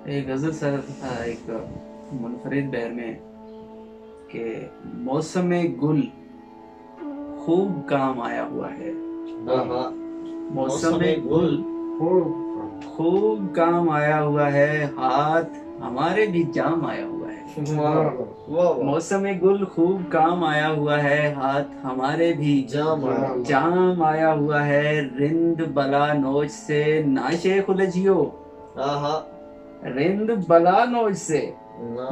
एक गजल सर था एक मुनफरिद बहर में कि मौसम गुल खूब काम आया हुआ है। हाँ, मौसम गुल खूब काम आया हुआ है, हाथ हमारे भी जाम आया हुआ है। वाह मौसम गुल खूब काम आया हुआ है, हाथ हमारे भी जाम आया हुआ है। रिंद बला नोच से नाशे खुलजियो, हाँ, रिंद बला नोच से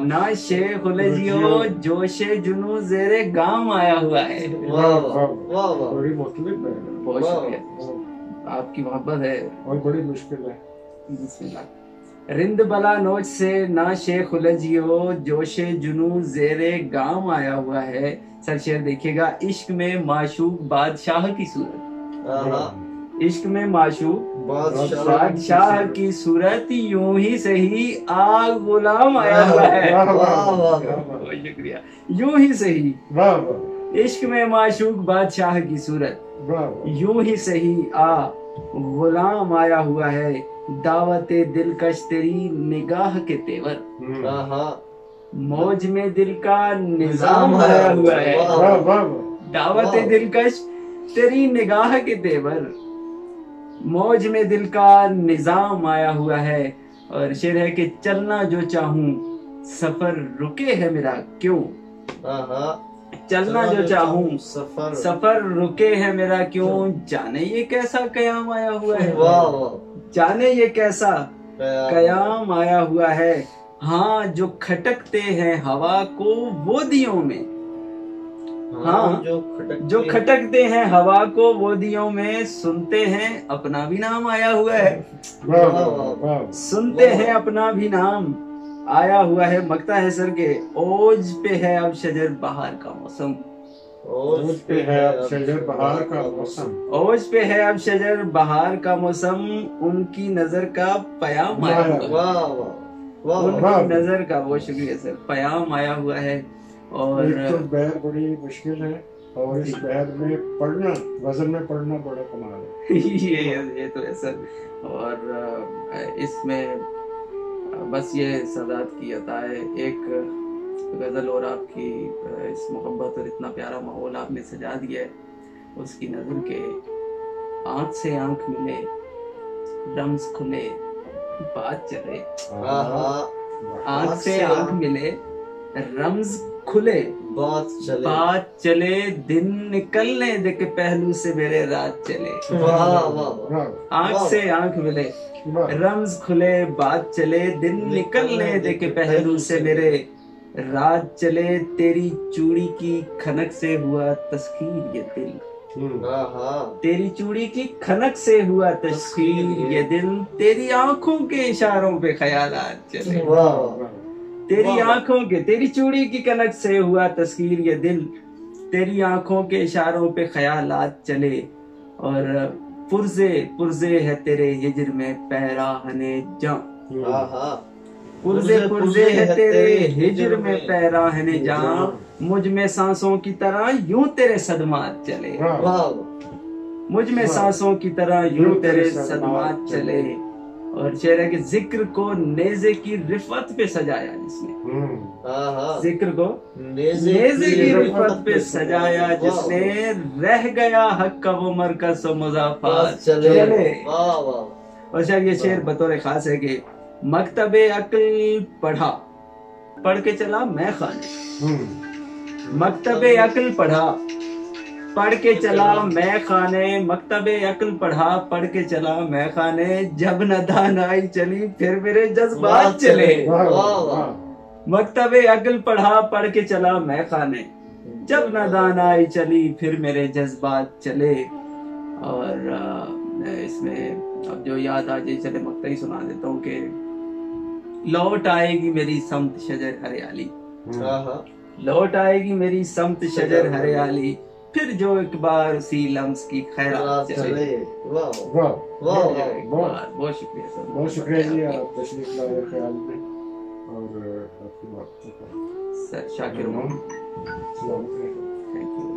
ना शेख खुलजियो, जोशे जुनू जेरे गाम आया हुआ है। वाह वाह वाह, बड़ी मुख्तलिफ है, बहुत शुक्रिया, आपकी मोहब्बत है और बड़ी मुश्किल है। बिस्मिल्लाह। रिंद बला नोच से ना शेख खुलजियो, जोशे जुनू जेरे गाम आया हुआ है। सर शेर देखिएगा, इश्क में माशूक बादशाह की सूरत, इश्क में माशूक बादशाह की सूरत, यूं ही सही आ गुलाम आया हुआ है। बहुत शुक्रिया। यूं ही सही, इश्क में माशूक बादशाह की सूरत, यूं ही सही आ गुलाम आया हुआ है। दावते दिलकश तेरी निगाह के तेवर, मौज में दिल का निजाम आया हुआ है। दावते दिलकश तेरी निगाह के तेवर, मौज में दिल का निजाम आया हुआ है। और शेर है कि चलना जो चाहूं सफर रुके है मेरा क्यों, चलना जो चाहूं सफर रुके है मेरा क्यों, जाने ये कैसा कयाम आया हुआ है, जाने ये कैसा कयाम आया हुआ है। हाँ जो खटकते हैं हवा को वो दियों में, हाँ जो खटकते हैं हवा को वो दियों में, सुनते हैं अपना भी नाम आया हुआ है, सुनते हैं अपना भी नाम आया हुआ है। मकता है सर के ओज पे है अब शजर बहार का मौसम, ओज पे है अब शजर बहार का मौसम, ओज पे है अब शजर बहार का मौसम, उनकी नजर का पयाम आया हुआ है, उनकी नजर का, बहुत शुक्रिया सर, पयाम आया हुआ है। और एक तो बहर बड़ी मुश्किल है, और इस बहर में पढ़ना, वजन में पढ़ना बड़ा कमाल है। ये तो है सर। और इसमें बस ये सदात की अता है। एक गजल और आपकी इस मोहब्बत और इतना प्यारा माहौल आपने सजा दिया है, उसकी नजर के आंख से आंख मिले, रम्ज खुले, बात चले, आंख से आंख मिले, रम्ज खुले, बात चले, दिन निकलने दे के पहलू से मेरे रात चले। आंख से आंख मिले, रम्ज खुले, बात चले, दिन निकलने दे के पहलू से मेरे रात चले। तेरी चूड़ी की खनक से हुआ तस्खीर ये दिल, तेरी चूड़ी की खनक से हुआ तस्खीर ये दिल, तेरी आंखों के इशारों पे ख्यालात चले, तेरी आंखों के, तेरी चूड़ी की कनक से हुआ तस्खीर ये दिल, तेरी आंखों के इशारों पे ख्यालात चले। और पुरजे पुरजे है तेरे हिजर में पैराहने जां, पुरजे पुरजे है तेरे हिजर में पैराहने जां, मुझ में सांसों की तरह यूं तेरे सदमात चले, मुझ में सांसों की तरह यूं तेरे सदमात चले। और शेर है कि जिक्र को नेज़े की रिफत पे सजाया जिसने, जिक्र को नेज़े की रिफत पे सजाया जिसने, रह गया हक का वो मरकज़ व मुज़ाफ़ात चले। और शायद ये शेर बतौर खास है कि मकतबे अक्ल पढ़ा, पढ़ के चला मैं खाने, मकतबे अक्ल पढ़ा, पढ़ के चला मैं खाने, मकतबे अक्ल पढ़ा, पढ़ के चला मैं खाने, जब न दानाई चली फिर मेरे जज्बात चले। मकतबे अक्ल पढ़ा, पढ़ के चला मैं खाने, जब न दानाई चली फिर मेरे जज्बात चले। और इसमें अब जो याद आ जाए, चले मकता ही सुना देता हूँ कि लौट आएगी मेरी समत शजर हरियाली, लौट आएगी मेरी समत शजर हरियाली, फिर जो एक बार उसी लम्स की खैरात चले। बहुत शुक्रिया सर, बहुत शुक्रिया जी, आप तशरीफ लाए ख्याल में और आपकी बात सर। शाकिर हूँ, थैंक यू।